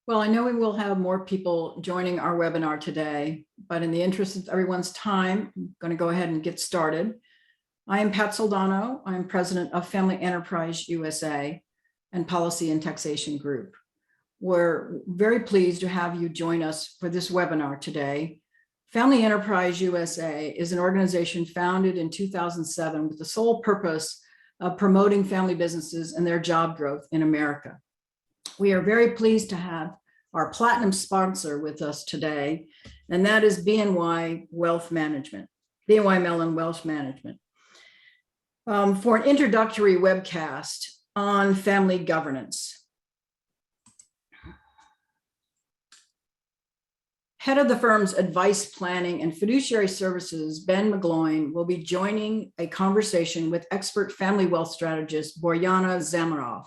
Well, I know we will have more people joining our webinar today, but in the interest of everyone's time, I'm going to go ahead and get started. I am Pat Soldano. I'm president of Family Enterprise USA and Policy and Taxation Group. We're very pleased to have you join us for this webinar today. Family Enterprise USA is an organization founded in 2007 with the sole purpose of promoting family businesses and their job growth in America. We are very pleased to have our platinum sponsor with us today, and that is BNY Wealth Management, BNY Mellon Wealth Management, for an introductory webcast on family governance. Head of the firm's advice planning and fiduciary services, Ben McGloin, will be joining a conversation with expert family wealth strategist Borjana Zamenhof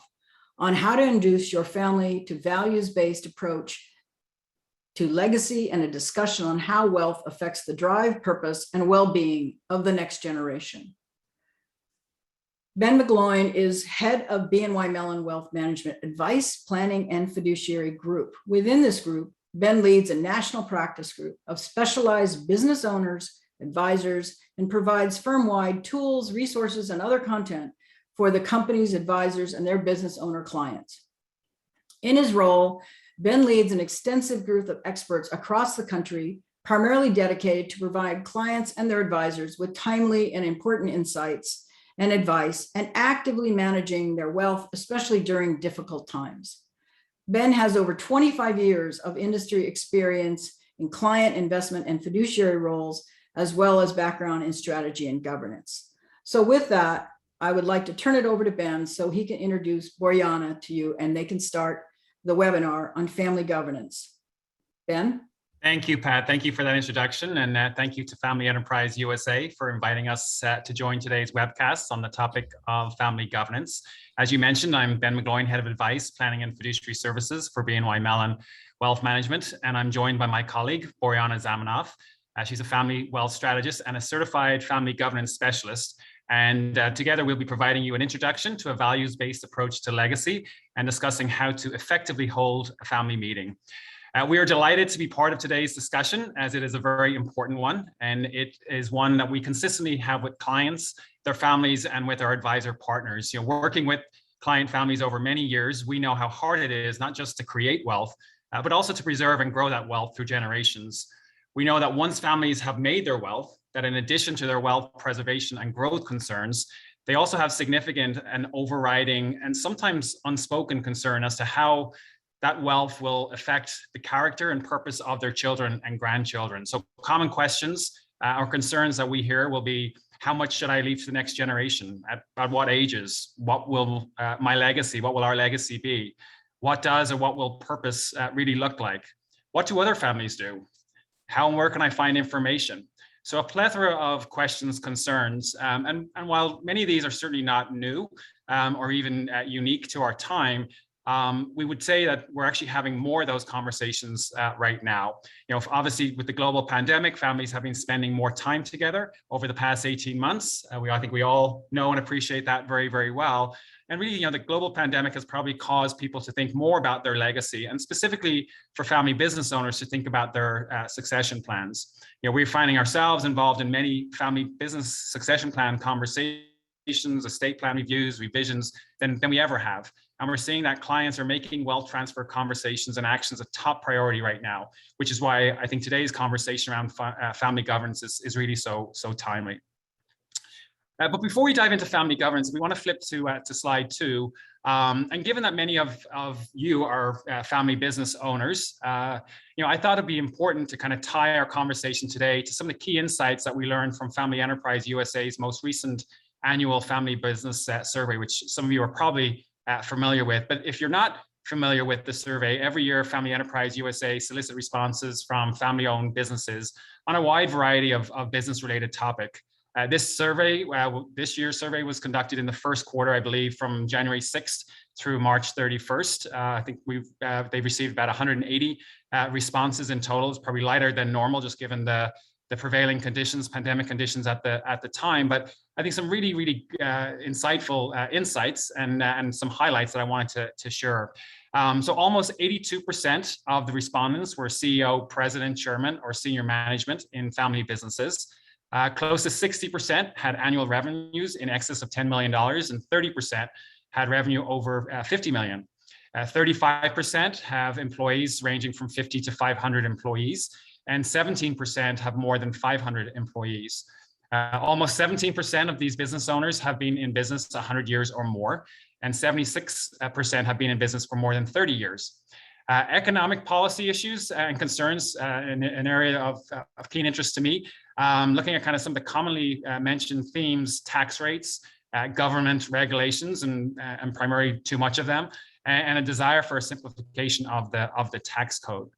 on how to induce your family to values-based approach to legacy and a discussion on how wealth affects the drive, purpose, and well-being of the next generation. Ben McGloin is head of BNY Mellon Wealth Management Advice, Planning, and Fiduciary Group. Within this group, Ben leads a national practice group of specialized business owners, advisors, and provides firm-wide tools, resources, and other content for the company's advisors and their business owner clients. In his role, Ben leads an extensive group of experts across the country, primarily dedicated to provide clients and their advisors with timely and important insights and advice, and actively managing their wealth, especially during difficult times. Ben has over 25 years of industry experience in client investment and fiduciary roles, as well as background in strategy and governance. So with that, I would like to turn it over to Ben so he can introduce Borjana to you and they can start the webinar on family governance. Ben? Thank you, Pat. Thank you for that introduction. And thank you to Family Enterprise USA for inviting us to join today's webcast on the topic of family governance. As you mentioned, I'm Ben McGloin, Head of Advice, Planning and Fiduciary Services for BNY Mellon Wealth Management. And I'm joined by my colleague, Borjana Zamenhof. She's a family wealth strategist and a certified family governance specialist. And together we'll be providing you an introduction to a values-based approach to legacy and discussing how to effectively hold a family meeting. We are delighted to be part of today's discussion as it is a very important one. And it is one that we consistently have with clients, their families, and with our advisor partners. Working with client families over many years, we know how hard it is not just to create wealth, but also to preserve and grow that wealth through generations. We know that once families have made their wealth, that in addition to their wealth preservation and growth concerns, they also have significant and overriding and sometimes unspoken concern as to how that wealth will affect the character and purpose of their children and grandchildren. So common questions or concerns that we hear will be, how much should I leave to the next generation? At what ages? What will my legacy, what will our legacy be? What does or what will purpose really look like? What do other families do? How and where can I find information? So a plethora of questions, concerns, and while many of these are certainly not new or even unique to our time, we would say that we're actually having more of those conversations right now. Obviously with the global pandemic, families have been spending more time together over the past 18 months. I think we all know and appreciate that very, very well. And really, the global pandemic has probably caused people to think more about their legacy, and specifically for family business owners to think about their succession plans. We're finding ourselves involved in many family business succession plan conversations, estate plan reviews, revisions than we ever have. And we're seeing that clients are making wealth transfer conversations and actions a top priority right now, which is why I think today's conversation around family governance is really so timely. But before we dive into family governance, we want to flip to slide 2. And given that many of you are family business owners, I thought it'd be important to kind of tie our conversation today to some of the key insights that we learned from Family Enterprise USA's most recent annual family business survey, which some of you are probably familiar with. But if you're not familiar with the survey, every year Family Enterprise USA solicit responses from family-owned businesses on a wide variety of business-related topic. This year's survey was conducted in the first quarter, I believe, from January 6th through March 31st. I think they've received about 180 responses in total. It's probably lighter than normal, just given the prevailing conditions, pandemic conditions at the time. But I think some really insightful insights and some highlights that I wanted to share. So almost 82% of the respondents were CEO, president, chairman, or senior management in family businesses. Close to 60% had annual revenues in excess of $10 million, and 30% had revenue over 50 million. 35% have employees ranging from 50 to 500 employees, and 17% have more than 500 employees. Almost 17% of these business owners have been in business 100 years or more, and 76% have been in business for more than 30 years. Economic policy issues and concerns, an area of keen interest to me, looking at kind of some of the commonly mentioned themes: tax rates, government regulations, and primarily too much of them, and a desire for a simplification of the tax code.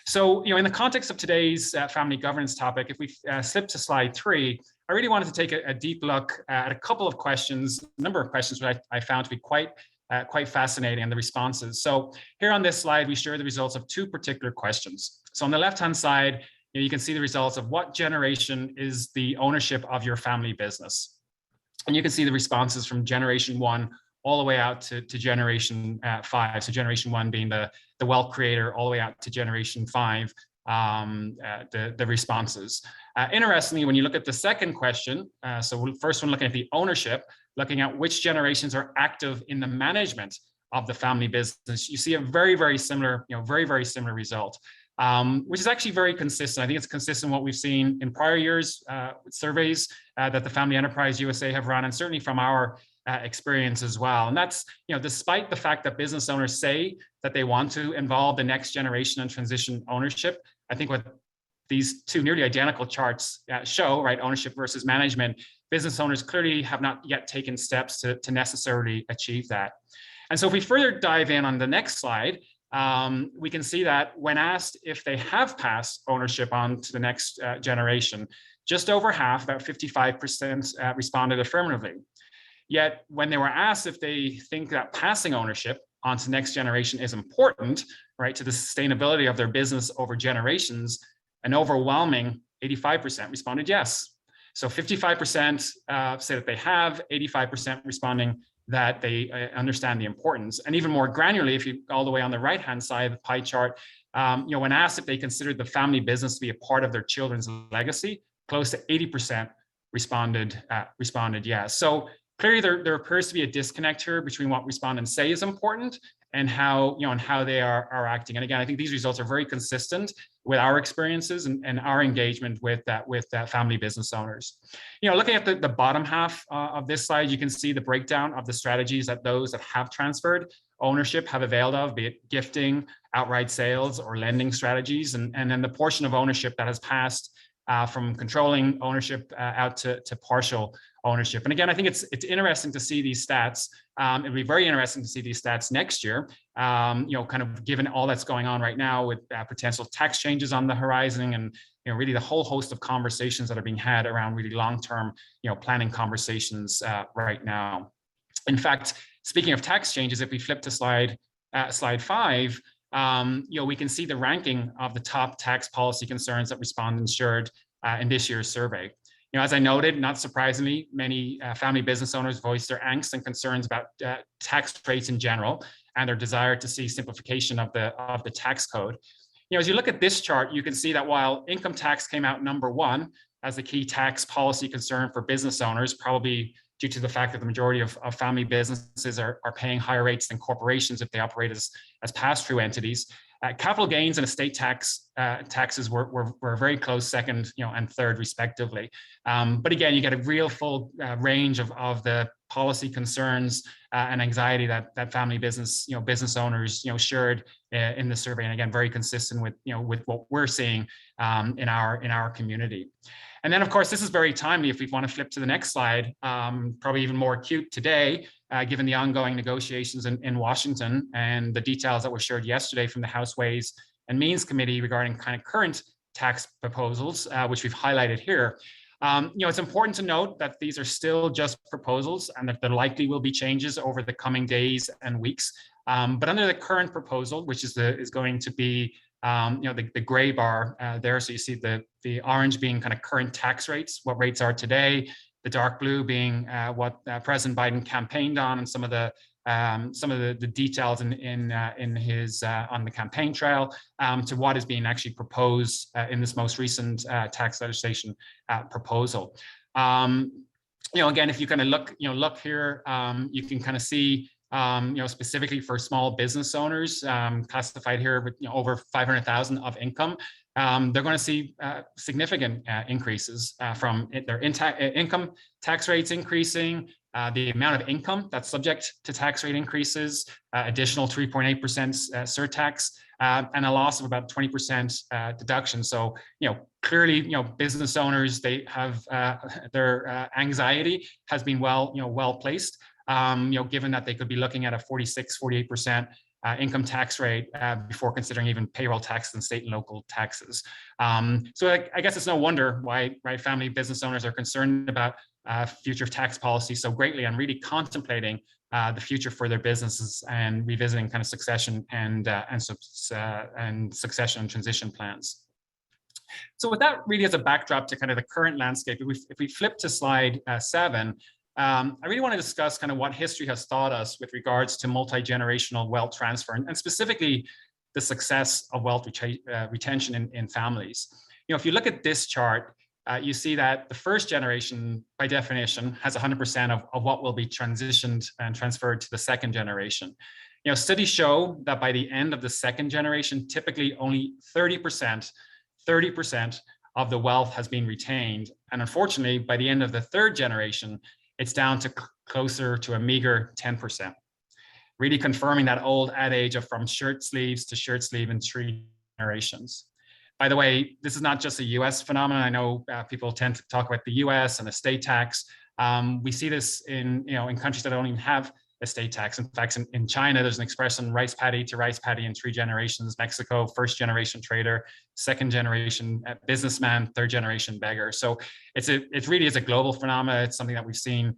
So, in the context of today's family governance topic, if we slip to slide 3, I really wanted to take a deep look at a couple of questions, a number of questions that I found to be quite fascinating, and the responses. So here on this slide, we share the results of 2 particular questions. So on the left-hand side, you can see the results of what generation is the ownership of your family business. And you can see the responses from generation 1 all the way out to generation 5. So generation 1 being the wealth creator, all the way out to generation 5, the responses. Interestingly, when you look at the second question, so first one looking at the ownership, looking at which generations are active in the management of the family business, you see a very, very similar, very similar result, which is actually very consistent. I think it's consistent with what we've seen in prior years, surveys that the Family Enterprise USA have run, and certainly from our experience as well. And that's, despite the fact that business owners say that they want to involve the next generation and transition ownership, I think what these 2 nearly identical charts show, right, ownership versus management, business owners clearly have not yet taken steps to necessarily achieve that. And so if we further dive in on the next slide, we can see that when asked if they have passed ownership on to the next generation, just over half, about 55%, responded affirmatively. Yet when they were asked if they think that passing ownership on to the next generation is important, right, to the sustainability of their business over generations, an overwhelming 85% responded yes. So 55% say that they have, 85% responding that they understand the importance. And even more granularly, if you all the way on the right-hand side of the pie chart, when asked if they considered the family business to be a part of their children's legacy, close to 80% responded yes. So clearly there appears to be a disconnect here between what respondents say is important and how, and how they are acting. And again, I think these results are very consistent with our experiences and our engagement with family business owners. Looking at the bottom half of this slide, you can see the breakdown of the strategies that those that have transferred ownership have availed of, be it gifting, outright sales, or lending strategies, and then the portion of ownership that has passed from controlling ownership out to partial ownership. And again, I think it's interesting to see these stats. It'll be very interesting to see these stats next year, kind of given all that's going on right now with potential tax changes on the horizon, and really the whole host of conversations that are being had around really long-term planning conversations right now. In fact, speaking of tax changes, if we flip to slide 5, we can see the ranking of the top tax policy concerns that respondents shared in this year's survey. As I noted, not surprisingly, many family business owners voiced their angst and concerns about tax rates in general, and their desire to see simplification of the tax code. As you look at this chart, you can see that while income tax came out number 1 as the key tax policy concern for business owners, probably due to the fact that the majority of family businesses are paying higher rates than corporations if they operate as pass-through entities. Capital gains and estate taxes were a very close second, and third, respectively. But again, you get a real full range of the policy concerns and anxiety that family business owners shared in the survey, and again, very consistent with what we're seeing in our community. And then, of course, this is very timely if we want to flip to the next slide, probably even more acute today, given the ongoing negotiations in Washington and the details that were shared yesterday from the House Ways and Means Committee regarding kind of current tax proposals, which we've highlighted here. It's important to note that these are still just proposals and that there likely will be changes over the coming days and weeks. But under the current proposal, which is going to be the gray bar there. So you see the orange being kind of current tax rates, what rates are today, the dark blue being what President Biden campaigned on, and some of the some of the details in his on the campaign trail to what is being actually proposed in this most recent tax legislation proposal. Again, if you kind of look here, you can kind of see, specifically for small business owners classified here with over 500,000 of income, they're going to see significant increases from their income tax rates increasing, the amount of income that's subject to tax rate increases, additional 3.8% surtax, and a loss of about 20% deduction. So, clearly, business owners, they have their anxiety has been well placed, given that they could be looking at a 48% income tax rate before considering even payroll tax and state and local taxes. So I guess it's no wonder why family business owners are concerned about future tax policy so greatly and really contemplating the future for their businesses and revisiting kind of succession and succession and transition plans. So with that really as a backdrop to kind of the current landscape, if we flip to slide 7, I really want to discuss kind of what history has taught us with regards to multi-generational wealth transfer and specifically the success of wealth retention in families. If you look at this chart, you see that the first generation, by definition, has 100% of what will be transitioned and transferred to the second generation. Studies show that by the end of the second generation, typically only 30% of the wealth has been retained. And unfortunately, by the end of the third generation, it's down to closer to a meager 10%, really confirming that old adage of from shirt sleeves to shirt sleeve in 3 generations. By the way, this is not just a US phenomenon. I know people tend to talk about the US and estate tax. We see this in countries that don't even have estate tax. In fact, in China, there's an expression, rice paddy to rice paddy in 3 generations. Mexico, first generation trader, second generation businessman, third generation beggar. So it really is a global phenomenon. It's something that we've seen,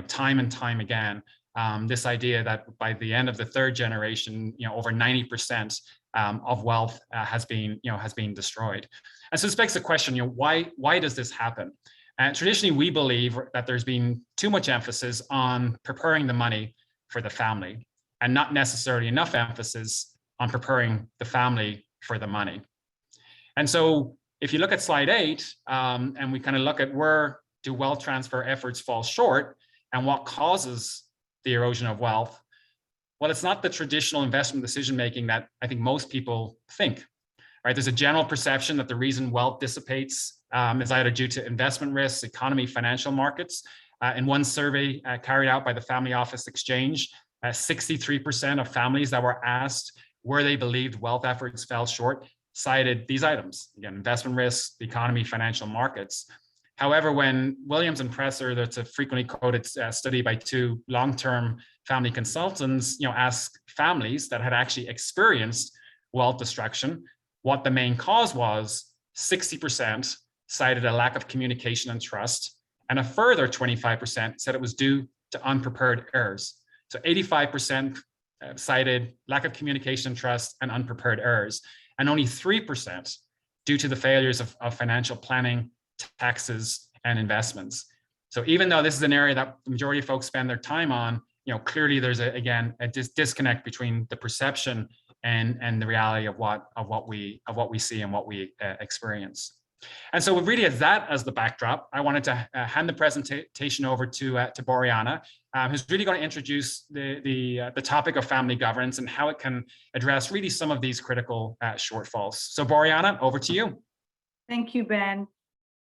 time and time again. This idea that by the end of the third generation, over 90% of wealth has been destroyed. And so this begs the question, why does this happen? And traditionally, we believe that there's been too much emphasis on preparing the money for the family and not necessarily enough emphasis on preparing the family for the money. And so if you look at slide 8 and we kind of look at where do wealth transfer efforts fall short and what causes the erosion of wealth, well, it's not the traditional investment decision-making that I think most people think, right? There's a general perception that the reason wealth dissipates is either due to investment risks, economy, financial markets. In one survey carried out by the Family Office Exchange, 63% of families that were asked where they believed wealth efforts fell short cited these items, again, investment risks, the economy, financial markets. However, when Williams and Presser, that's a frequently quoted study by 2 long-term family consultants, asked families that had actually experienced wealth destruction what the main cause was, 60% cited a lack of communication and trust, and a further 25% said it was due to unprepared heirs. So 85% cited lack of communication and trust and unprepared heirs, and only 3% due to the failures of financial planning, taxes, and investments. So even though this is an area that the majority of folks spend their time on, clearly there's a disconnect between the perception and the reality of what we see and what we experience. And so really as the backdrop, I wanted to hand the presentation over to Boriana, who's really going to introduce the topic of family governance and how it can address really some of these critical shortfalls. So Boriana, over to you. Thank you, Ben.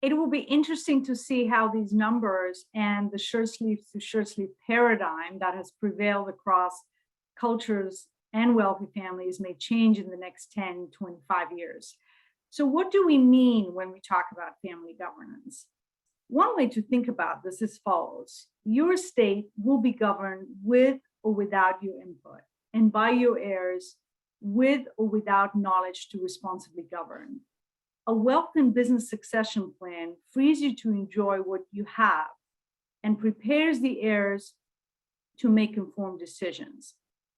It will be interesting to see how these numbers and the shirt sleeve to shirt sleeve paradigm that has prevailed across cultures and wealthy families may change in the next 10, 25 years. So what do we mean when we talk about family governance? One way to think about this is follows. Your estate will be governed with or without your input, and by your heirs with or without knowledge to responsibly govern. A wealth and business succession plan frees you to enjoy what you have and prepares the heirs to make informed decisions.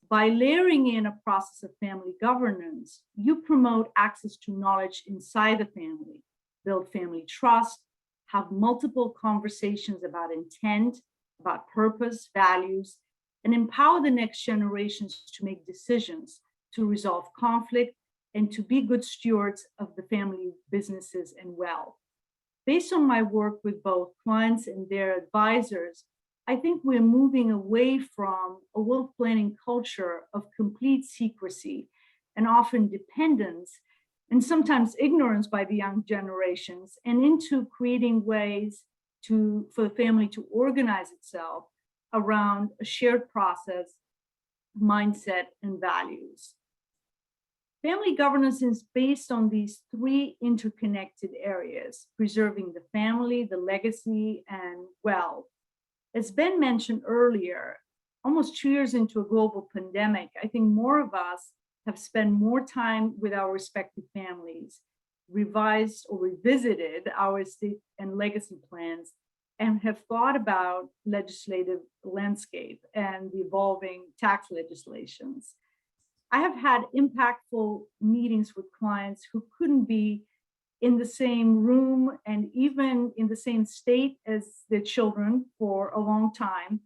By layering in a process of family governance, you promote access to knowledge inside the family, build family trust, have multiple conversations about intent, about purpose, values, and empower the next generations to make decisions, to resolve conflict, and to be good stewards of the family businesses and wealth. Based on my work with both clients and their advisors, I think we're moving away from a wealth planning culture of complete secrecy and often dependence and sometimes ignorance by the young generations, and into creating ways for the family to organize itself around a shared process, mindset, and values. Family governance is based on these three interconnected areas: preserving the family, the legacy, and wealth. As Ben mentioned earlier, almost 2 years into a global pandemic, I think more of us have spent more time with our respective families, revised or revisited our estate and legacy plans, and have thought about legislative landscape and the evolving tax legislations. I have had impactful meetings with clients who couldn't be in the same room and even in the same state as their children for a long time,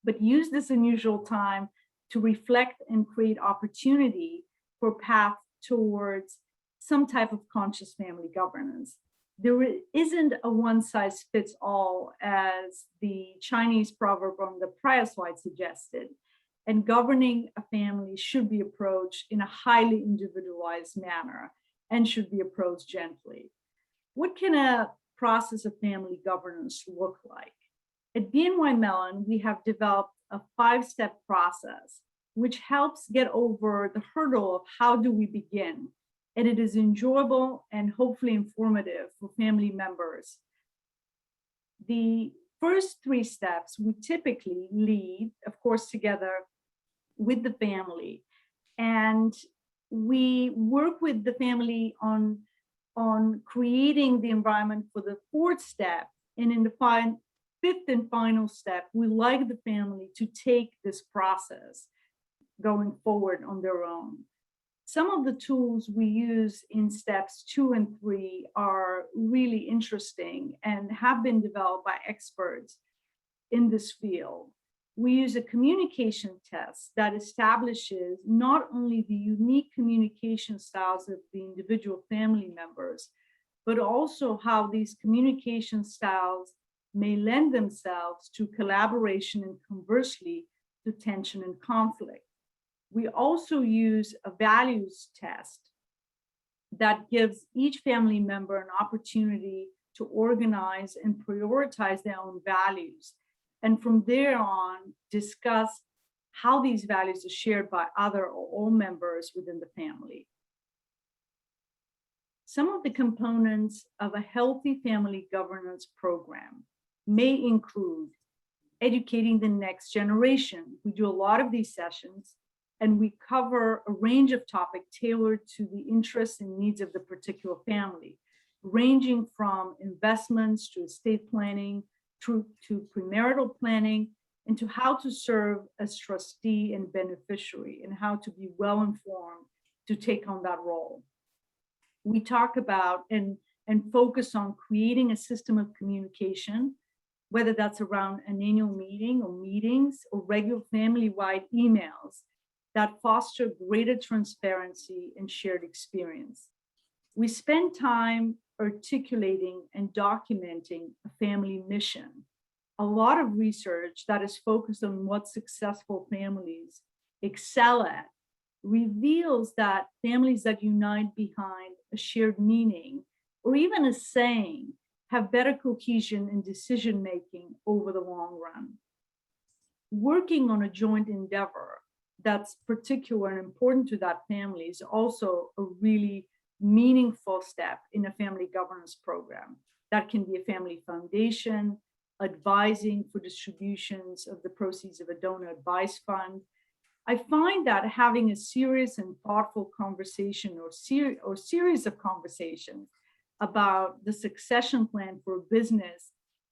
but use this unusual time to reflect and create opportunity for a path towards some type of conscious family governance. There isn't a one size fits all, as the Chinese proverb on the prior slide suggested, and governing a family should be approached in a highly individualized manner and should be approached gently. What can a process of family governance look like? At BNY Mellon, we have developed a 5-step process which helps get over the hurdle of how do we begin. And it is enjoyable and hopefully informative for family members. The first 3 steps we typically lead, of course, together with the family. And we work with the family on creating the environment for the 4th step. And in the 5th and final step, we like the family to take this process going forward on their own. Some of the tools we use in steps 2 and 3 are really interesting and have been developed by experts in this field. We use a communication test that establishes not only the unique communication styles of the individual family members, but also how these communication styles may lend themselves to collaboration and conversely to tension and conflict. We also use a values test that gives each family member an opportunity to organize and prioritize their own values, and from there on, discuss how these values are shared by other or all members within the family. Some of the components of a healthy family governance program may include educating the next generation. We do a lot of these sessions, and we cover a range of topics tailored to the interests and needs of the particular family, ranging from investments to estate planning, to premarital planning, and to how to serve as trustee and beneficiary, and how to be well informed to take on that role. We talk about and focus on creating a system of communication, whether that's around an annual meeting or meetings or regular family-wide emails that foster greater transparency and shared experience. We spend time articulating and documenting a family mission. A lot of research that is focused on what successful families excel at reveals that families that unite behind a shared meaning or even a saying have better cohesion in decision-making over the long run. Working on a joint endeavor that's particular and important to that family is also a really meaningful step in a family governance program. That can be a family foundation, advising for distributions of the proceeds of a donor advice fund. I find that having a serious and thoughtful conversation or series of conversations about the succession plan for a business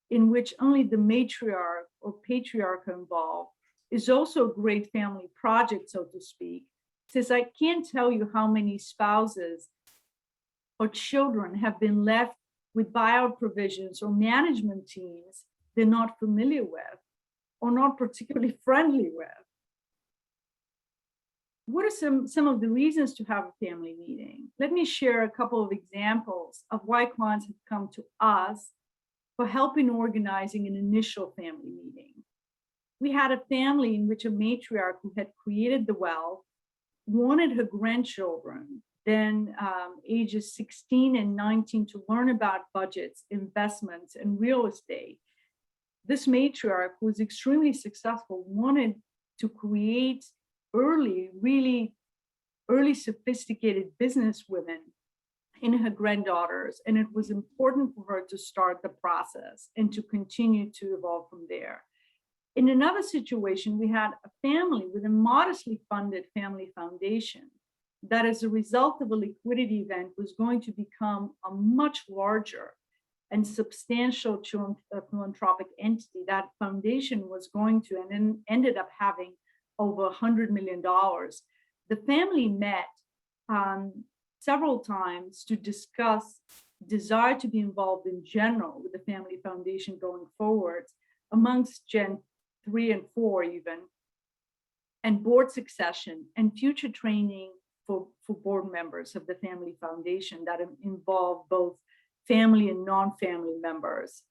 in which only the matriarch or patriarch are involved is also a great family project, so to speak, since I can't tell you how many spouses or children have been left with buyout provisions or management teams they're not familiar with. or not particularly friendly with. What are some of the reasons to have a family meeting? Let me share a couple of examples of why clients have come to us for help in organizing an initial family meeting. We had a family in which a matriarch who had created the wealth wanted her grandchildren, then ages 16 and 19, to learn about budgets, investments, and real estate. This matriarch, who was extremely successful, wanted to create really early sophisticated business women in her granddaughters. And it was important for her to start the process and to continue to evolve from there. In another situation, we had a family with a modestly funded family foundation that, as a result of a liquidity event, was going to become a much larger and substantial philanthropic entity. That foundation was going to, and then ended up having over $100 million. The family met several times to discuss desire to be involved in general with the family foundation going forward, amongst Gen 3 and 4 even, and board succession and future training for board members of the family foundation that involve both family and non-family members.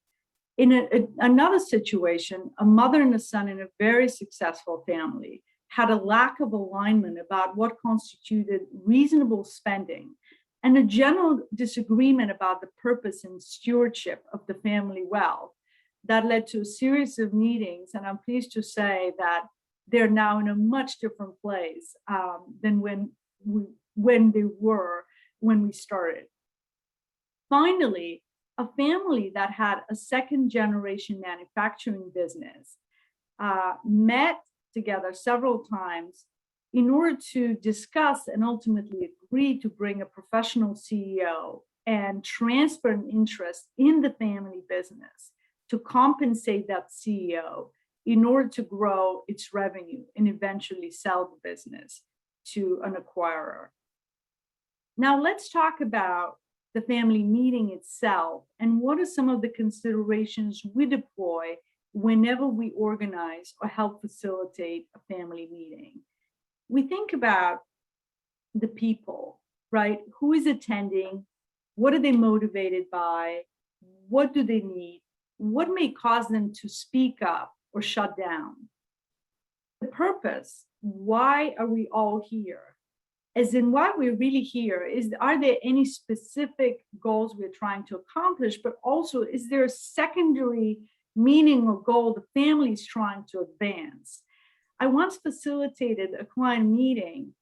In another situation, a mother and a son in a very successful family had a lack of alignment about what constituted reasonable spending and a general disagreement about the purpose and stewardship of the family wealth that led to a series of meetings. And I'm pleased to say that they're now in a much different place than when they were when we started. Finally, a family that had a second generation manufacturing business met together several times in order to discuss and ultimately agree to bring a professional CEO and transfer an interest in the family business to compensate that CEO in order to grow its revenue and eventually sell the business to an acquirer. Now let's talk about the family meeting itself and what are some of the considerations we deploy whenever we organize or help facilitate a family meeting. We think about the people, right? Who is attending? What are they motivated by? What do they need? What may cause them to speak up or shut down? The purpose, why are we all here? As in why we're really here, are there any specific goals we're trying to accomplish, but also is there a secondary meaning or goal the family is trying to advance? I once facilitated a client meeting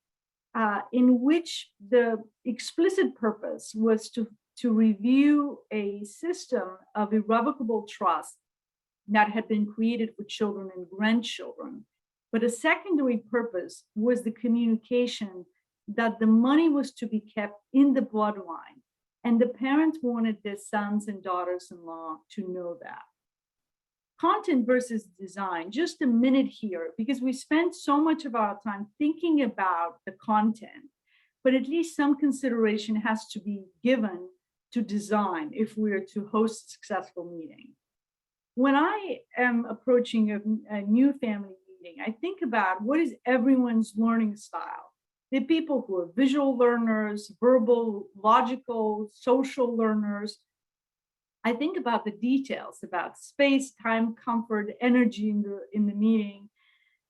in which the explicit purpose was to review a system of irrevocable trust that had been created for children and grandchildren. But a secondary purpose was the communication that the money was to be kept in the bloodline. And the parents wanted their sons and daughters-in-law to know that. Content versus design, just a minute here, because we spend so much of our time thinking about the content, but at least some consideration has to be given to design if we're to host a successful meeting. When I am approaching a new family meeting, I think about what is everyone's learning style. There are people who are visual learners, verbal, logical, social learners. I think about the details about space, time, comfort, energy in the meeting.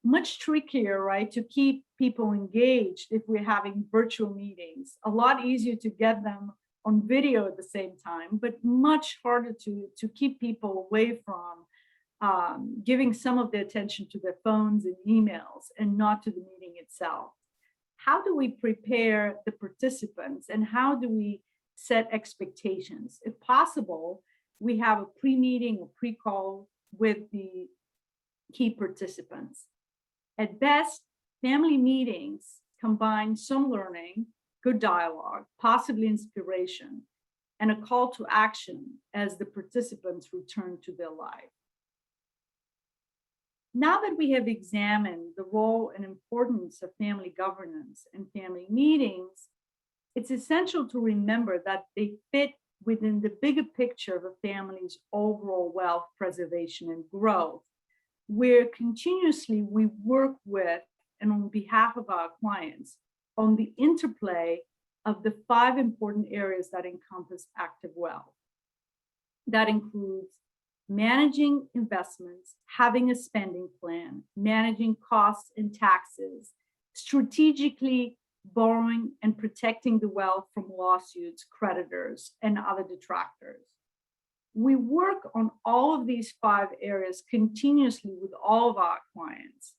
Much trickier, right, to keep people engaged if we're having virtual meetings. A lot easier to get them on video at the same time, but much harder to keep people away from giving some of their attention to their phones and emails and not to the meeting itself. How do we prepare the participants and how do we set expectations? If possible, we have a pre-meeting or pre-call with the key participants. At best, family meetings combine some learning, good dialogue, possibly inspiration, and a call to action as the participants return to their life. Now that we have examined the role and importance of family governance and family meetings, it's essential to remember that they fit within the bigger picture of a family's overall wealth preservation and growth. where continuously we work with and on behalf of our clients on the interplay of the 5 important areas that encompass active wealth. That includes managing investments, having a spending plan, managing costs and taxes, strategically borrowing and protecting the wealth from lawsuits, creditors, and other detractors. We work on all of these 5 areas continuously with all of our clients.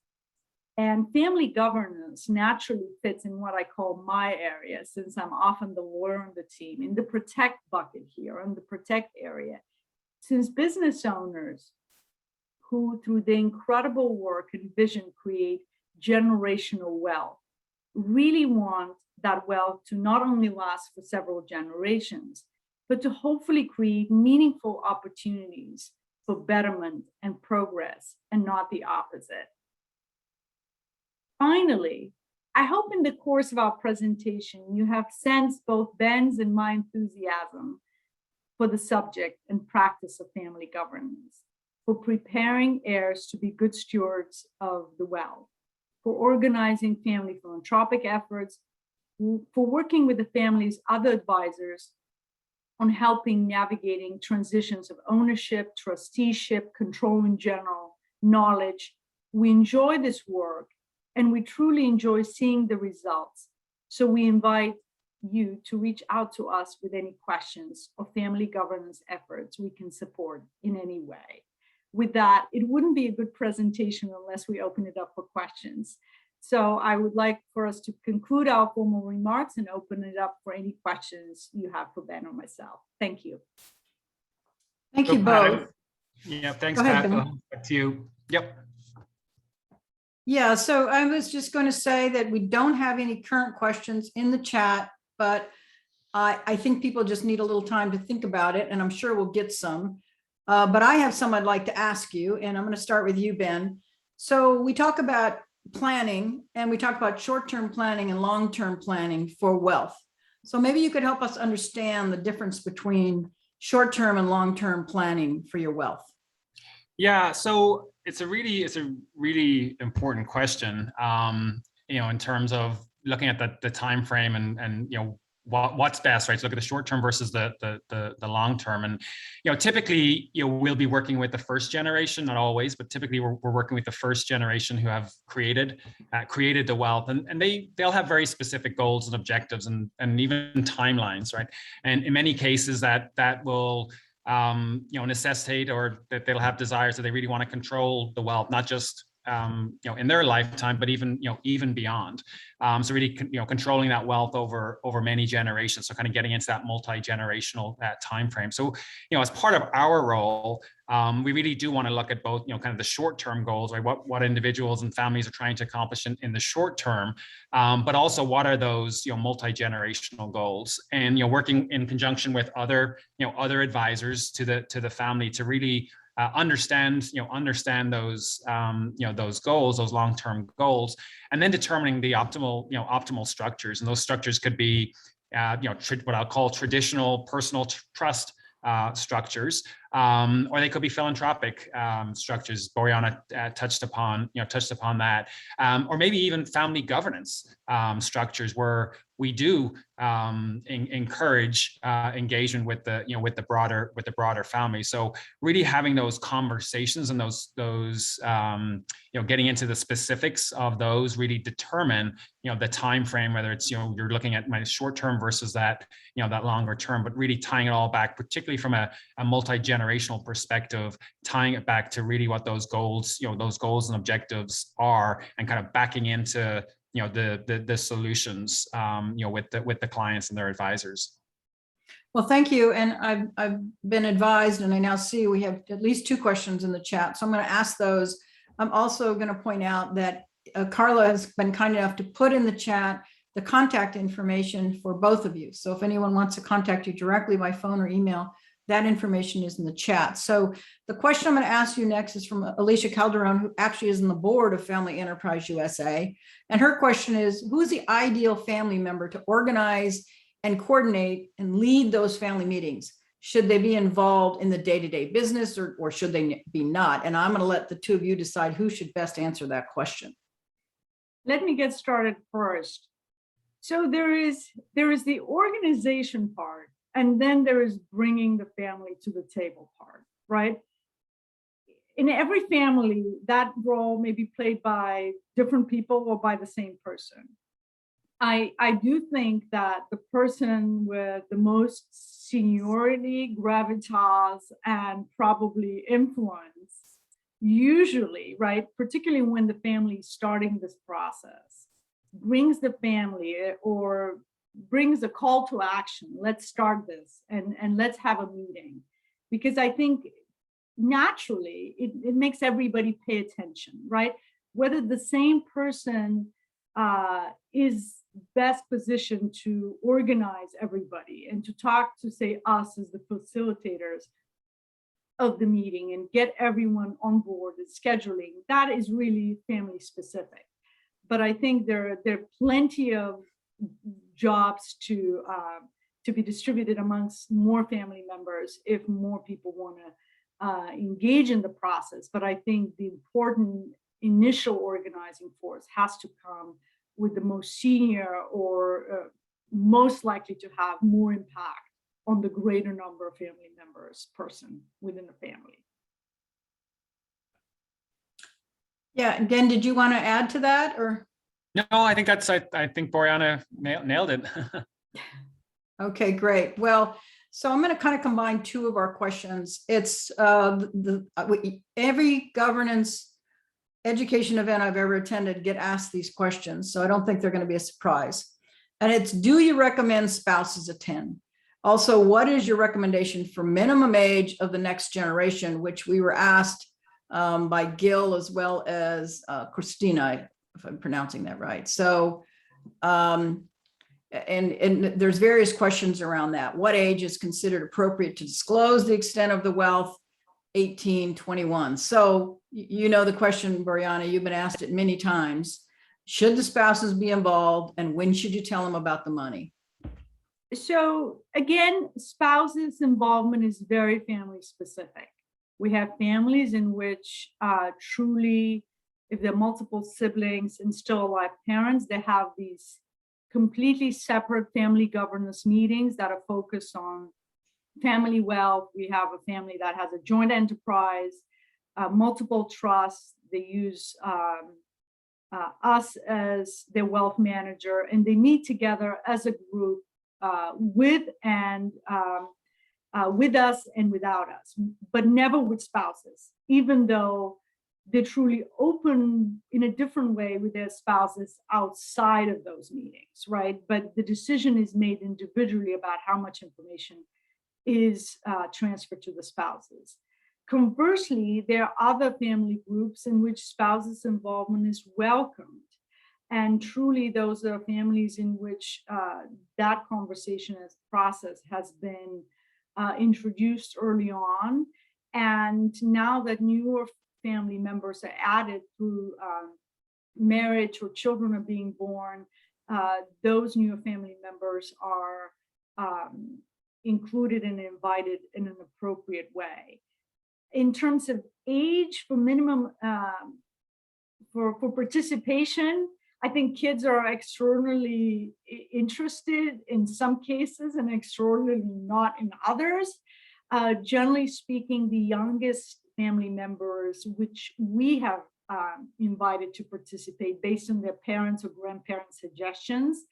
And family governance naturally fits in what I call my area, since I'm often the lawyer on the team, in the protect bucket here, in the protect area. Since business owners who, through the incredible work and vision, create generational wealth, really want that wealth to not only last for several generations, but to hopefully create meaningful opportunities for betterment and progress, and not the opposite. Finally, I hope in the course of our presentation, you have sensed both Ben's and my enthusiasm for the subject and practice of family governance, for preparing heirs to be good stewards of the wealth, for organizing family philanthropic efforts, for working with the family's other advisors on helping navigating transitions of ownership, trusteeship, control in general, knowledge. We enjoy this work and we truly enjoy seeing the results. So we invite you to reach out to us with any questions or family governance efforts we can support in any way. With that, it wouldn't be a good presentation unless we open it up for questions. So I would like for us to conclude our formal remarks and open it up for any questions you have for Ben or myself. Thank you. Thank you both. Yeah, thanks, Go ahead, Pat. Ben. Back to you. Yep. Yeah, so I was just going to say that we don't have any current questions in the chat, but I think people just need a little time to think about it, and I'm sure we'll get some. But I have some I'd like to ask you, and I'm going to start with you, Ben. So we talk about planning, and we talk about short-term planning and long-term planning for wealth. So maybe you could help us understand the difference between short-term and long-term planning for your wealth. Yeah, so it's a really important question. In terms of looking at the time frame and what's best, right? So look at the short term versus the long term, and typically we'll be working with the first generation, not always, but typically we're working with the first generation who have created the wealth, and they'll have very specific goals and objectives and even timelines, right? And in many cases that will necessitate, or that they'll have desires that they really want to control the wealth, not just in their lifetime, but even beyond. So really, controlling that wealth over many generations. So kind of getting into that multi-generational time frame. So as part of our role, we really do want to look at both kind of the short-term goals, right? What individuals and families are trying to accomplish in the short term, but also what are those multi-generational goals, and working in conjunction with other advisors to the family to really understand those those goals, those long-term goals, and then determining the optimal structures. And those structures could be what I'll call traditional personal trust structures, or they could be philanthropic structures. Boriana touched upon that, or maybe even family governance structures where we do encourage engagement with the broader family. So really having those conversations and those getting into the specifics of those really determine the time frame, whether it's you're looking at my short term versus that that longer term, but really tying it all back, particularly from a multi-generational perspective, tying it back to really what those goals and objectives are, and kind of backing into the solutions with the clients and their advisors. Well, thank you. And I've been advised, and I now see we have at least 2 questions in the chat. So I'm going to ask those. I'm also going to point out that Carla has been kind enough to put in the chat the contact information for both of you. So if anyone wants to contact you directly by phone or email, that information is in the chat. So the question I'm going to ask you next is from Alicia Calderon, who actually is on the board of Family Enterprise USA. And her question is, who is the ideal family member to organize and coordinate and lead those family meetings? Should they be involved in the day-to-day business or should they be not? And I'm going to let the two of you decide who should best answer that question. Let me get started first. So there is the organization part, and then there is bringing the family to the table part, right? In every family, that role may be played by different people or by the same person. I do think that the person with the most seniority, gravitas, and probably influence, usually, right, particularly when the family is starting this process, brings the family or brings a call to action. Let's start this and let's have a meeting. Because I think naturally it makes everybody pay attention, right? Whether the same person is best positioned to organize everybody and to talk to, say, us as the facilitators of the meeting and get everyone on board and scheduling, that is really family specific. But I think there are plenty of jobs to be distributed amongst more family members if more people want to engage in the process. But I think the important initial organizing force has to come with the most senior or most likely to have more impact on the greater number of family members person within the family. Yeah, again, did you want to add to that or? No, I think I think Boriana nailed it. Okay, great. Well, so I'm going to kind of combine two of our questions. It's every governance education event I've ever attended get asked these questions, so I don't think they're going to be a surprise. And it's, do you recommend spouses attend? Also, what is your recommendation for minimum age of the next generation, which we were asked by Gil as well as Christina, if I'm pronouncing that right. So, and there's various questions around that. What age is considered appropriate to disclose the extent of the wealth? 18, 21. So you know the question, Boriana, you've been asked it many times. Should the spouses be involved, and when should you tell them about the money? So again, spouses' involvement is very family specific. We have families in which truly, if there are multiple siblings and still alive parents, they have these completely separate family governance meetings that are focused on family wealth. We have a family that has a joint enterprise, multiple trusts. They use us as their wealth manager, and they meet together as a group with us and without us, but never with spouses, even though they're truly open in a different way with their spouses outside of those meetings, right? But the decision is made individually about how much information is transferred to the spouses. Conversely, there are other family groups in which spouses' involvement is welcomed. And truly, those are families in which that conversation as process has been introduced early on. And now that newer family members are added through marriage or children are being born, those newer family members are included and invited in an appropriate way. In terms of age for minimum for participation, I think kids are extraordinarily interested in some cases and extraordinarily not in others. Generally speaking, the youngest family members, which we have invited to participate based on their parents' or grandparents' suggestions,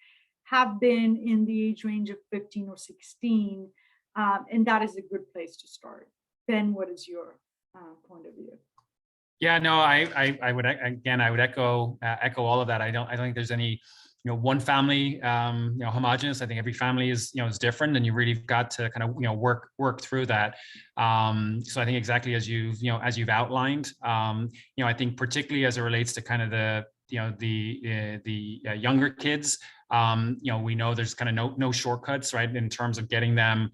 have been in the age range of 15 or 16, and that is a good place to start. Ben, what is your point of view? Yeah, no, I would echo all of that. I don't think there's any one family homogenous. I think every family is is different, and you really got to kind of work through that. So I think exactly as you've outlined, I think particularly as it relates to kind of the younger kids, we know there's kind of no shortcuts, right, in terms of getting them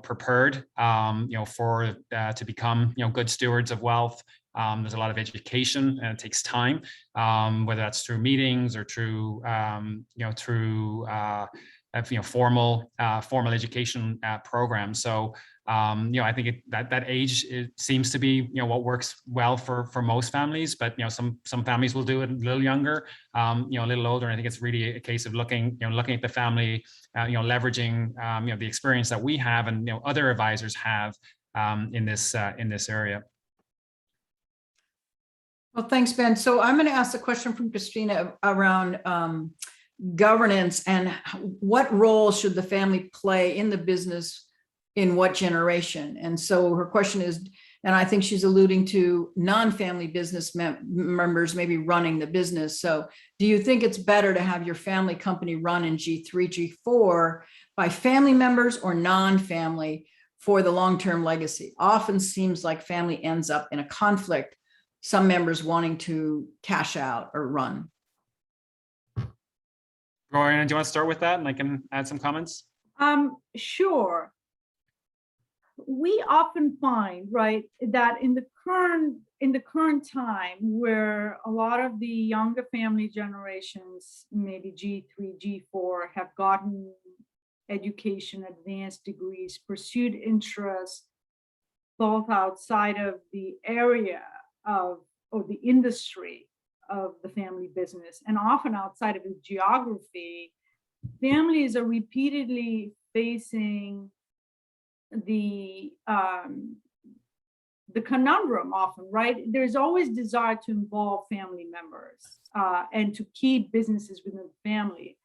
prepared for to become good stewards of wealth. There's a lot of education, and it takes time, whether that's through meetings or through formal education programs. So I think that age, it seems to be, what works well for most families, but, some families will do it a little younger, a little older. And I think it's really a case of looking at the family, leveraging, the experience that we have and, other advisors have in this area. Well, thanks, Ben. So I'm going to ask a question from Christina around governance and what role should the family play in the business in what generation? And so her question is, and I think she's alluding to non-family business members maybe running the business. So do you think it's better to have your family company run in G3, G4 by family members or non-family for the long-term legacy? Often seems like family ends up in a conflict, some members wanting to cash out or run. Rory, do you want to start with that and I can add some comments? Sure. We often find, right, that in the current time where a lot of the younger family generations, maybe G3, G4, have gotten education, advanced degrees, pursued interests, both outside of the area of, or the industry of the family business, and often outside of the geography, families are repeatedly facing the conundrum often, right? There's always desire to involve family members and to keep businesses within the family.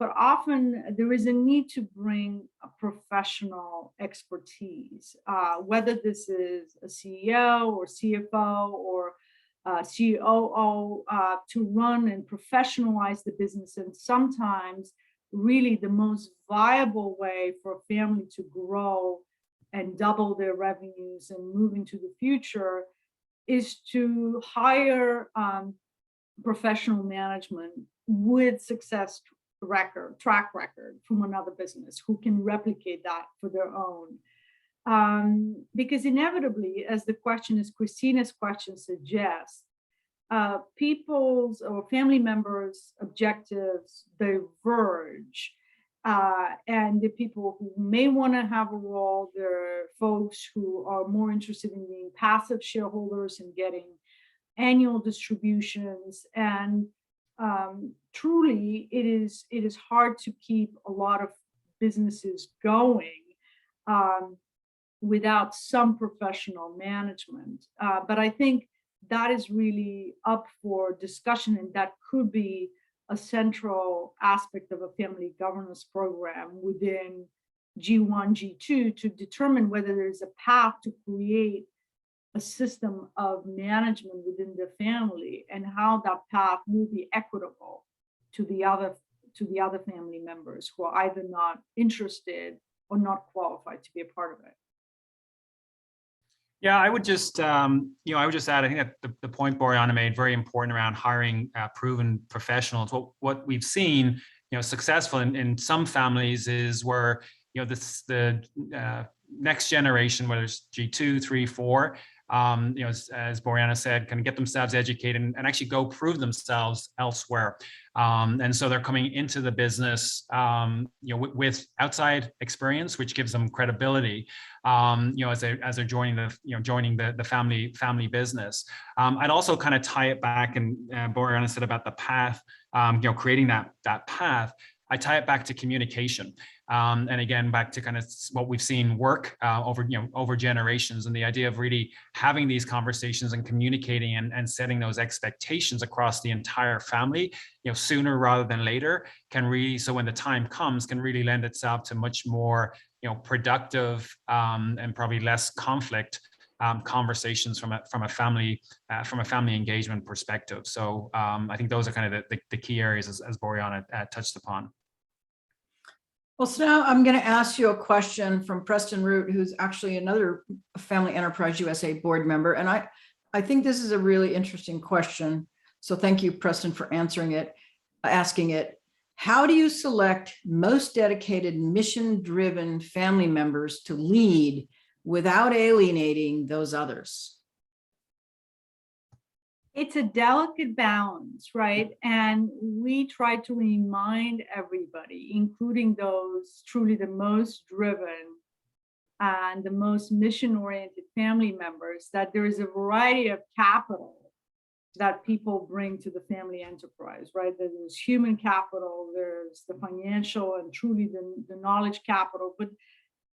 But often there is a need to bring a professional expertise, whether this is a CEO or CFO or COO, to run and professionalize the business. And sometimes really the most viable way for a family to grow and double their revenues and move into the future is to hire professional management with track record from another business who can replicate that for their own. Because inevitably, as Christina's question suggests, people's or family members' objectives diverge. And the people who may want to have a role, there are folks who are more interested in being passive shareholders and getting annual distributions. And truly, it is hard to keep a lot of businesses going without some professional management. But I think that is really up for discussion, and that could be a central aspect of a family governance program within G1, G2 to determine whether there's a path to create a system of management within the family and how that path will be equitable to the other family members who are either not interested or not qualified to be a part of it. Yeah, I would just, add, I think that the point Boriana made, very important around hiring proven professionals. What we've seen, successful in some families is where, the next generation, whether it's G2, 3, 4, as Boriana said, can get themselves educated and actually go prove themselves elsewhere. And so they're coming into the business, with outside experience, which gives them credibility, as they're joining the family business. I'd also kind of tie it back, and Boriana said about the path, creating that path. I tie it back to communication. And again, back to kind of what we've seen work over generations, and the idea of really having these conversations and communicating and setting those expectations across the entire family, sooner rather than later, can really, so when the time comes, can really lend itself to much more, productive and probably less conflict conversations from a family engagement perspective. So I think those are kind of the key areas as Boriana touched upon. Well, so now I'm going to ask you a question from Preston Root, who's actually another Family Enterprise USA board member. And I think this is a really interesting question. So thank you, Preston, for asking it. How do you select most dedicated, mission-driven family members to lead without alienating those others? It's a delicate balance, right? And we try to remind everybody, including those truly the most driven, and the most mission-oriented family members, that there is a variety of capital that people bring to the family enterprise, right? There's human capital, there's the financial and truly the knowledge capital, but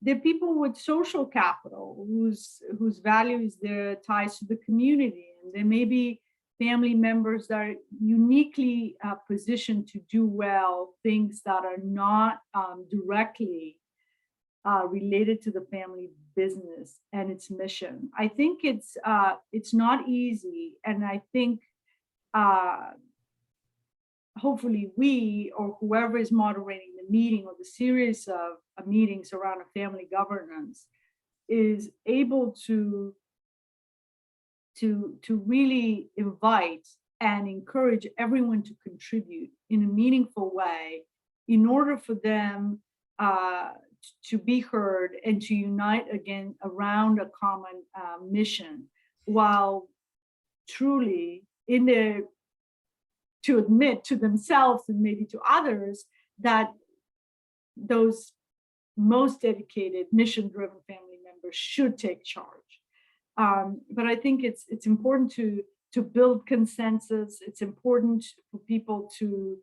there are people with social capital whose value is their ties to the community. And there may be family members that are uniquely positioned to do well things that are not directly related to the family business and its mission. I think it's not easy, and I think hopefully we or whoever is moderating the meeting or the series of meetings around a family governance is able to really invite and encourage everyone to contribute in a meaningful way in order for them to be heard and to unite again around a common mission, while truly to admit to themselves and maybe to others that those most dedicated, mission-driven family members should take charge. But I think it's important to build consensus. It's important for people to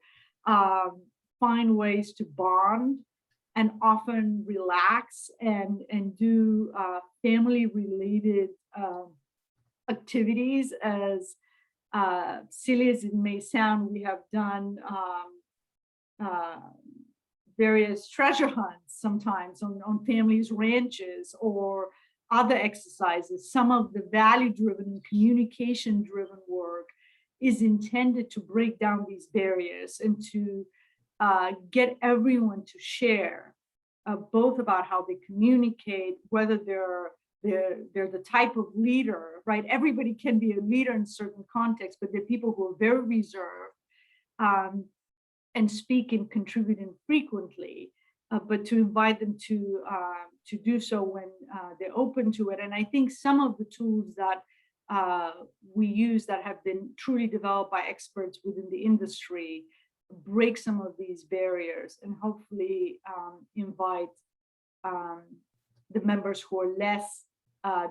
find ways to bond and often relax and do family-related activities. As silly as it may sound, we have done various treasure hunts sometimes on families' ranches or other exercises. Some of the value-driven and communication-driven work is intended to break down these barriers and to get everyone to share both about how they communicate, whether they're the type of leader, right? Everybody can be a leader in certain contexts, but there are people who are very reserved and speak and contribute infrequently, but to invite them to do so when they're open to it. And I think some of the tools that we use that have been truly developed by experts within the industry break some of these barriers and hopefully invite the members who are less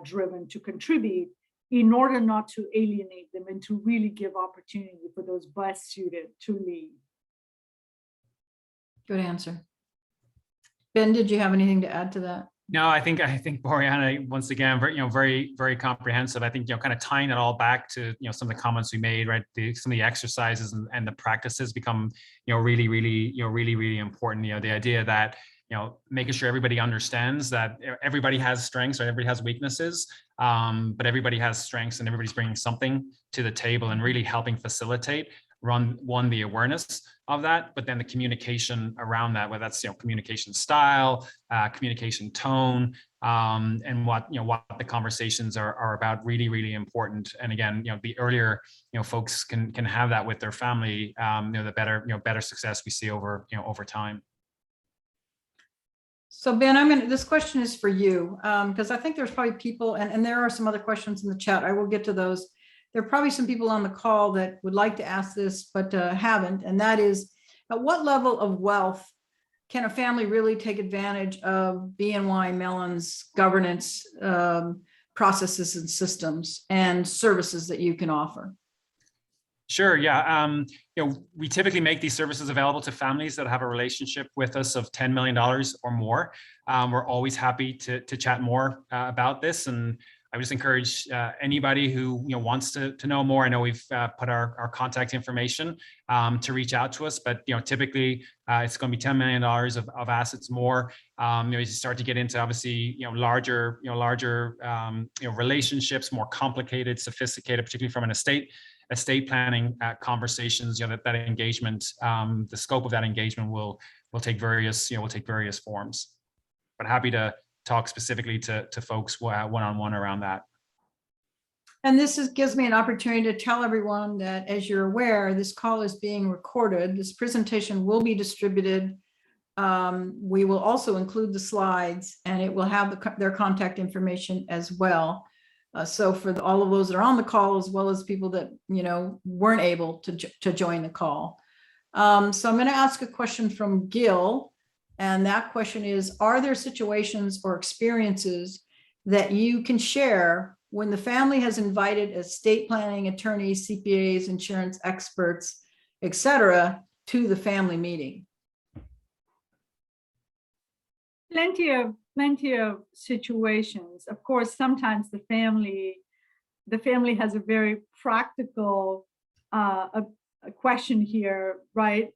driven to contribute in order not to alienate them and to really give opportunity for those best suited to lead. Good answer. Ben, did you have anything to add to that? No, I think Boriana, once again, very, very comprehensive. I think, kind of tying it all back to, some of the comments we made, right? Some of the exercises and the practices become, really, really important. The idea that, making sure everybody understands that everybody has strengths or everybody has weaknesses, but everybody has strengths and everybody's bringing something to the table and really helping facilitate the awareness of that, but then the communication around that, whether that's communication style, communication tone, and what the conversations are about, really, really important. And again, the earlier folks can have that with their family, the better success we see over time. So Ben, this question is for you, because I think there's probably people, and there are some other questions in the chat. I will get to those. There are probably some people on the call that would like to ask this, but haven't, and that is, at what level of wealth can a family really take advantage of BNY Mellon's governance processes and systems and services that you can offer? Sure. Yeah. We typically make these services available to families that have a relationship with us of $10 million or more. We're always happy to chat more about this, and I would just encourage anybody who wants to know more. I know we've put our contact information to reach out to us, but typically it's going to be $10 million of assets more. As you start to get into obviously larger relationships, more complicated, sophisticated, particularly from an estate planning conversations. That engagement, the scope of that engagement will take various forms. But happy to talk specifically to folks one-on-one around that. And this gives me an opportunity to tell everyone that, as you're aware, this call is being recorded. This presentation will be distributed. We will also include the slides, and it will have their contact information as well. So for all of those that are on the call, as well as people that weren't able to join the call. So I'm going to ask a question from Gil. And that question is, are there situations or experiences that you can share when the family has invited estate planning attorneys, CPAs, insurance experts, et cetera, to the family meeting? Plenty of situations. Of course, sometimes the family has a very practical a question here, right?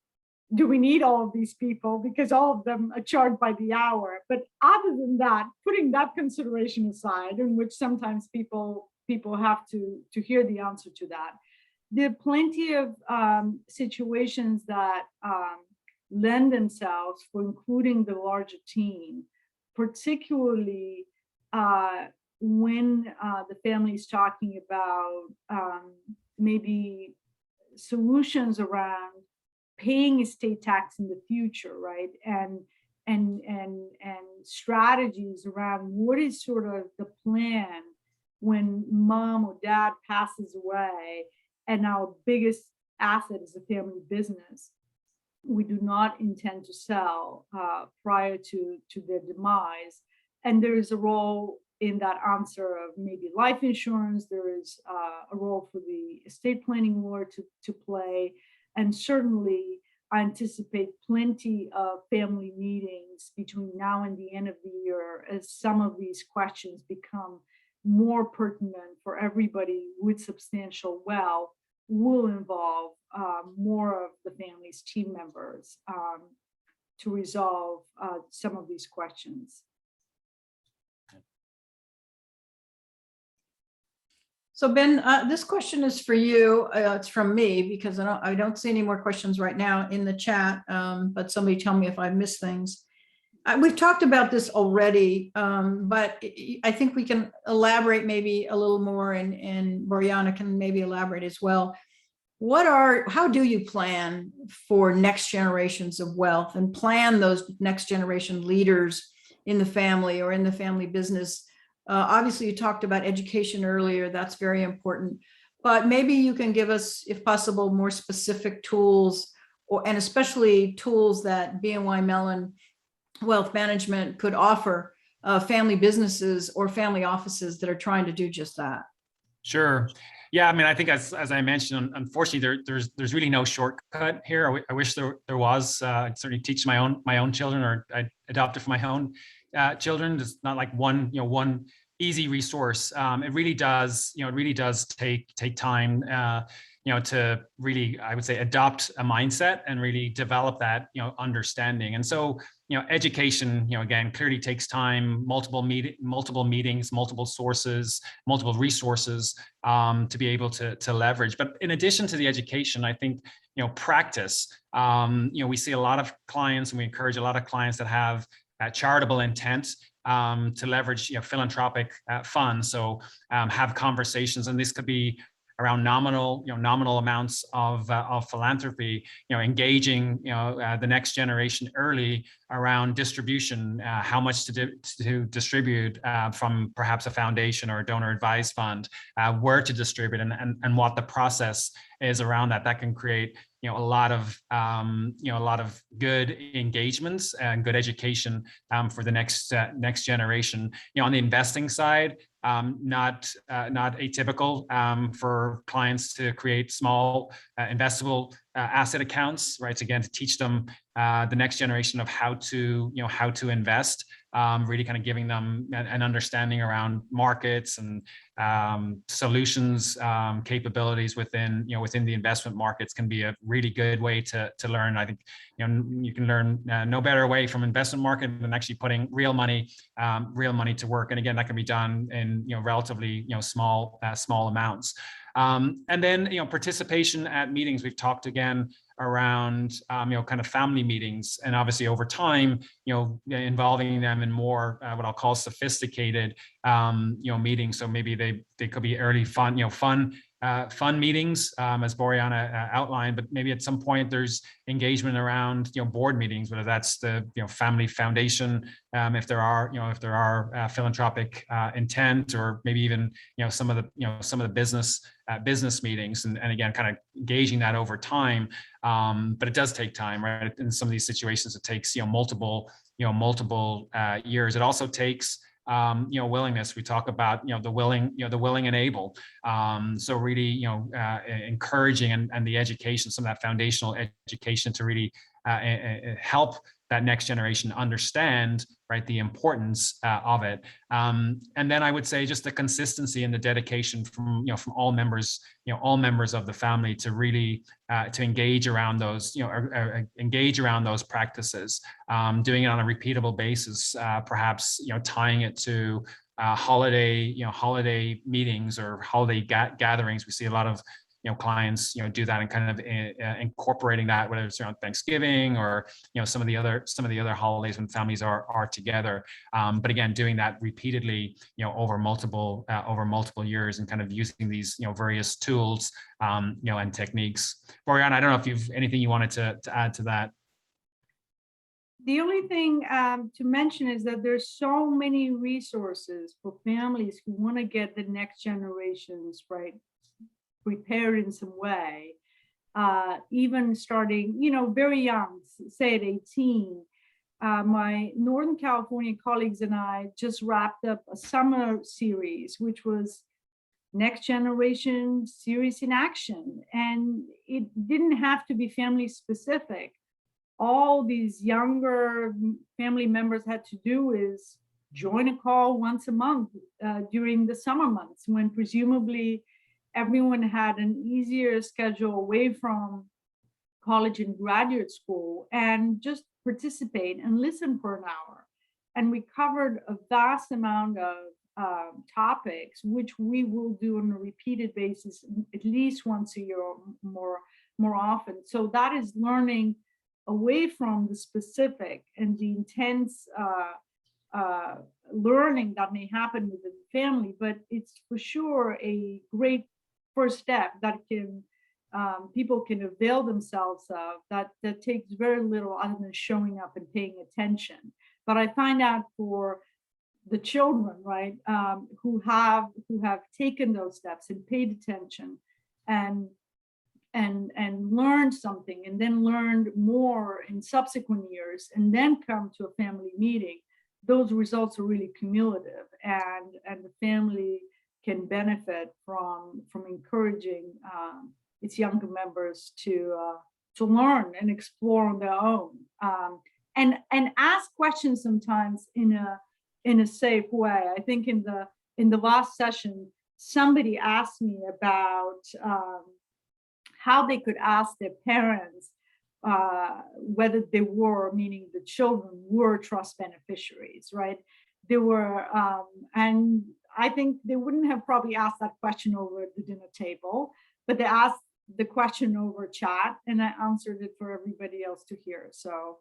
Do we need all of these people? Because all of them are charged by the hour. But other than that, putting that consideration aside, in which sometimes people have to hear the answer to that, there are plenty of situations that lend themselves for including the larger team, particularly when the family is talking about maybe solutions around paying estate tax in the future, right? And strategies around what is sort of the plan when mom or dad passes away and our biggest asset is the family business. We do not intend to sell prior to their demise. And there is a role in that answer of maybe life insurance. There is a role for the estate planning lawyer to play. And certainly I anticipate plenty of family meetings between now and the end of the year as some of these questions become more pertinent for everybody with substantial wealth, will involve more of the family's team members to resolve some of these questions. So Ben, this question is for you. It's from me because I don't see any more questions right now in the chat, but somebody tell me if I missed things. We've talked about this already, but I think we can elaborate maybe a little more, and Boriana can maybe elaborate as well. How do you plan for next generations of wealth and plan those next generation leaders in the family or in the family business? Obviously, you talked about education earlier. That's very important. But maybe you can give us, if possible, more specific tools, and especially tools that BNY Mellon Wealth Management could offer family businesses or family offices that are trying to do just that. Sure. Yeah, I mean, I think as I mentioned, unfortunately, there's really no shortcut here. I wish there was. I'd certainly teach my own children, or I'd adopt it for my own children. It's not like one easy resource. It really does take time to really, I would say, adopt a mindset and really develop that understanding. And so education again clearly takes time, multiple meetings, multiple sources, multiple resources to be able to leverage. But in addition to the education, I think practice. We see a lot of clients, and we encourage a lot of clients that have charitable intent to leverage philanthropic funds. So have conversations, and this could be around nominal amounts of philanthropy, engaging the next generation early around distribution, how much to distribute from perhaps a foundation or a donor advised fund, where to distribute, and what the process is around that. That can create a lot of good engagements and good education for the next generation. On the investing side, not atypical for clients to create small investable asset accounts, right? So again, to teach them the next generation of how to invest, really kind of giving them an understanding around markets and solutions, capabilities within the investment markets can be a really good way to learn. I think you can learn no better way from investment market than actually putting real money to work. And again, that can be done in relatively small amounts. And then participation at meetings. We've talked again around kind of family meetings, and obviously over time involving them in more what I'll call sophisticated meetings. So maybe they could be early fun fun meetings, as Boriana outlined, but maybe at some point there's engagement around, board meetings, whether that's the, family foundation, if there are philanthropic intent, or maybe even, some of the business meetings, and again, kind of gauging that over time. But it does take time, right? In some of these situations, it takes, multiple years. It also takes, willingness. We talk about, the willing and able. So really, encouraging and the education, some of that foundational education to really help that next generation understand, right, the importance of it. And then I would say just the consistency and the dedication from all members, of the family to really to engage around those, engage around those practices, doing it on a repeatable basis, perhaps, tying it to holiday meetings or holiday gatherings. We see a lot of clients do that and kind of incorporating that, whether it's around Thanksgiving or some of the other holidays when families are together. But again, doing that repeatedly over multiple years, and kind of using these various tools and techniques. Boriana, I don't know if you've anything you wanted to add to that. The only thing to mention is that there's so many resources for families who want to get the next generations prepared in some way, even starting, very young, say at 18. My Northern California colleagues and I just wrapped up a summer series, which was Next Generation Series in Action. And it didn't have to be family specific. All these younger family members had to do is join a call once a month during the summer months, when presumably everyone had an easier schedule away from college and graduate school, and just participate and listen for an hour. And we covered a vast amount of topics, which we will do on a repeated basis, at least once a year or more often. So that is learning away from the specific and the intense learning that may happen within the family, but it's for sure a great first step that people can avail themselves of, that takes very little other than showing up and paying attention. But I find out for the children, right, who have taken those steps and paid attention and learned something, and then learned more in subsequent years, and then come to a family meeting, those results are really cumulative, and the family can benefit from encouraging its younger members to learn and explore on their own, and ask questions sometimes in a safe way. I think in the last session, somebody asked me about how they could ask their parents whether they were, meaning the children were, trust beneficiaries, right? They were, and I think they wouldn't have probably asked that question over the dinner table, but they asked the question over chat, and I answered it for everybody else to hear. So,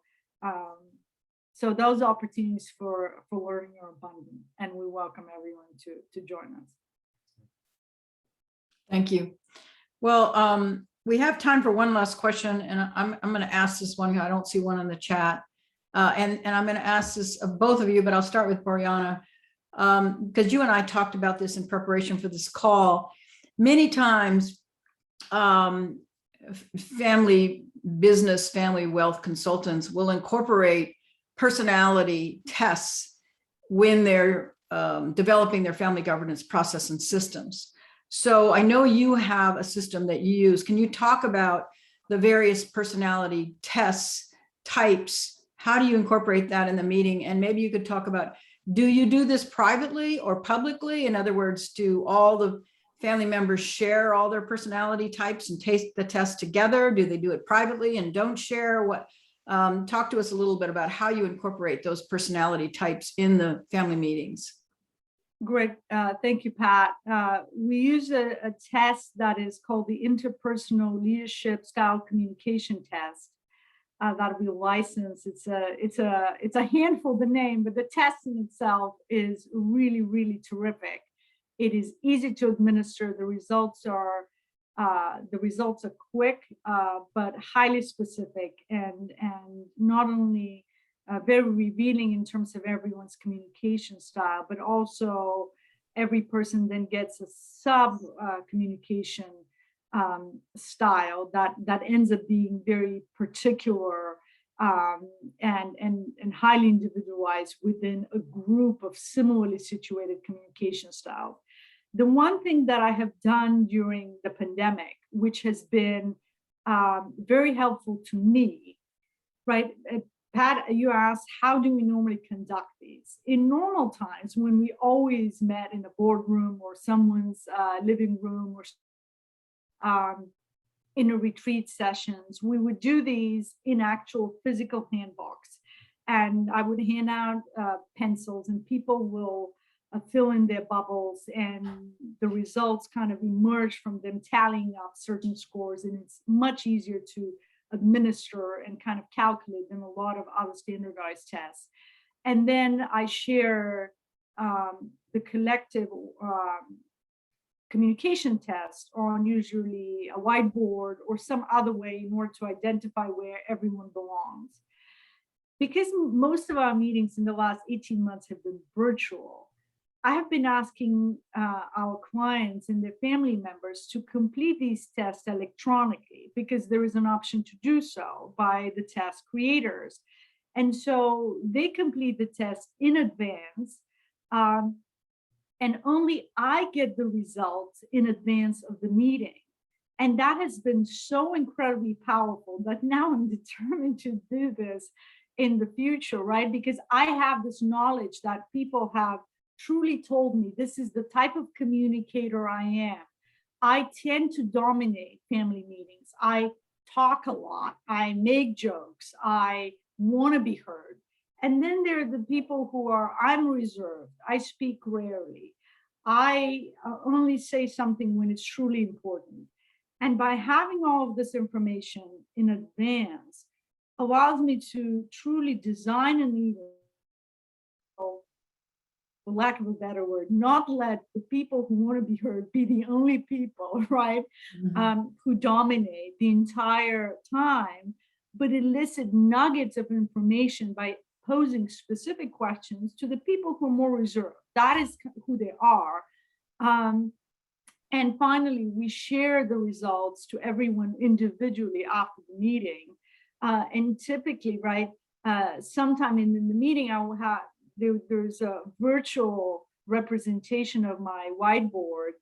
so those opportunities for learning are abundant, and we welcome everyone to join us. Thank you. Well, we have time for one last question, and I'm going to ask this one. I don't see one in the chat, and I'm going to ask this of both of you, but I'll start with Boriana, because you and I talked about this in preparation for this call. Many times, family wealth consultants will incorporate personality tests when they're developing their family governance process and systems. So I know you have a system that you use. Can you talk about the various personality tests, types? How do you incorporate that in the meeting? And maybe you could talk about, do you do this privately or publicly? In other words, do all the family members share all their personality types and take the test together? Do they do it privately and don't share? What? Talk to us a little bit about how you incorporate those personality types in the family meetings. Great. Thank you, Pat. We use a test that is called the Interpersonal Leadership Style Communication Test that we license. It's a handful, the name, but the test in itself is really, really terrific. It is easy to administer. The results are The results are quick, but highly specific, and not only very revealing in terms of everyone's communication style, but also every person then gets a sub communication style that ends up being very particular and highly individualized within a group of similarly situated communication styles. The one thing that I have done during the pandemic, which has been very helpful to me, right? Pat, you asked, how do we normally conduct these? In normal times, when we always met in a boardroom or someone's living room or in a retreat sessions, we would do these in actual physical handbooks. And I would hand out pencils, and people will fill in their bubbles, and the results kind of emerge from them tallying up certain scores. And it's much easier to administer and kind of calculate than a lot of other standardized tests. And then I share the collective communication test on usually a whiteboard or some other way in order to identify where everyone belongs. Because most of our meetings in the last 18 months have been virtual, I have been asking our clients and their family members to complete these tests electronically, because there is an option to do so by the test creators. And so they complete the test in advance, and only I get the results in advance of the meeting. And that has been so incredibly powerful that now I'm determined to do this in the future, right? Because I have this knowledge that people have truly told me this is the type of communicator I am. I tend to dominate family meetings. I talk a lot. I make jokes. I want to be heard. And then there are the people who are, I'm reserved. I speak rarely. I only say something when it's truly important. And by having all of this information in advance allows me to truly design a meeting, for lack of a better word, not let the people who want to be heard be the only people, right, who dominate the entire time, but elicit nuggets of information by posing specific questions to the people who are more reserved. That is who they are. And finally, we share the results to everyone individually after the meeting. And typically, right, sometime in the meeting, I will have, there's a virtual representation of my whiteboard,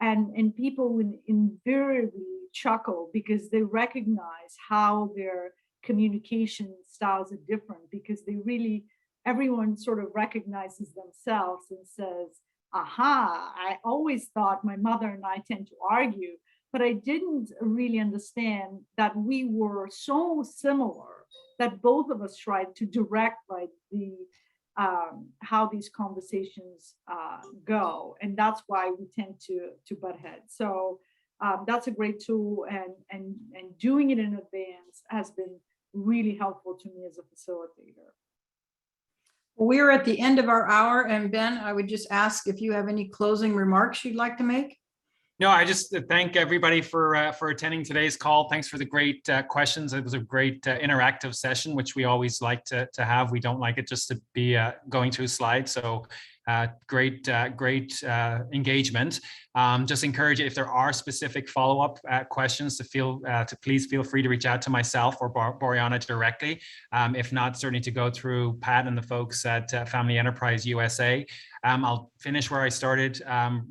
and people will invariably chuckle because they recognize how their communication styles are different, because they really, everyone sort of recognizes themselves and says, aha, I always thought my mother and I tend to argue, but I didn't really understand that we were so similar that both of us tried to direct, like, the how these conversations go, and that's why we tend to butt heads. So that's a great tool, and doing it in advance has been really helpful to me as a facilitator. We are at the end of our hour, and Ben, I would just ask if you have any closing remarks you'd like to make. No, I just thank everybody for attending today's call. Thanks for the great questions. It was a great interactive session, which we always like to have. We don't like it just to be going through slides. So great engagement. Just encourage you, if there are specific follow-up questions, to please feel free to reach out to myself or Boriana directly. If not, certainly to go through Pat and the folks at Family Enterprise USA. I'll finish where I started.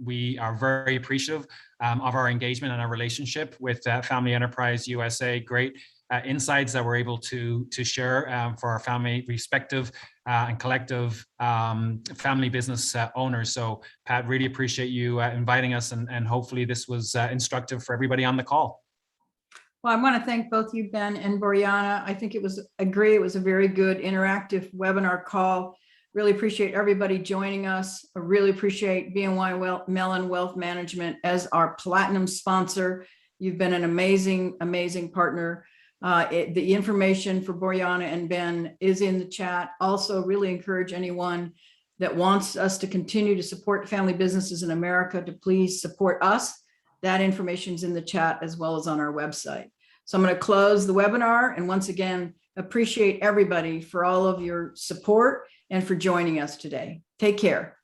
We are very appreciative of our engagement and our relationship with Family Enterprise USA. Great insights that we're able to share for our family respective and collective family business owners. So Pat, really appreciate you inviting us, and hopefully this was instructive for everybody on the call. Well, I want to thank both you, Ben and Boriana. I think it was a very good interactive webinar call. Really appreciate everybody joining us. I really appreciate BNY Mellon Wealth Management as our platinum sponsor. You've been an amazing, amazing partner. The information for Boriana and Ben is in the chat. Also, really encourage anyone that wants us to continue to support family businesses in America to please support us That information is in the chat as well as on our website. So I'm going to close the webinar, and once again, appreciate everybody for all of your support and for joining us today. Take care.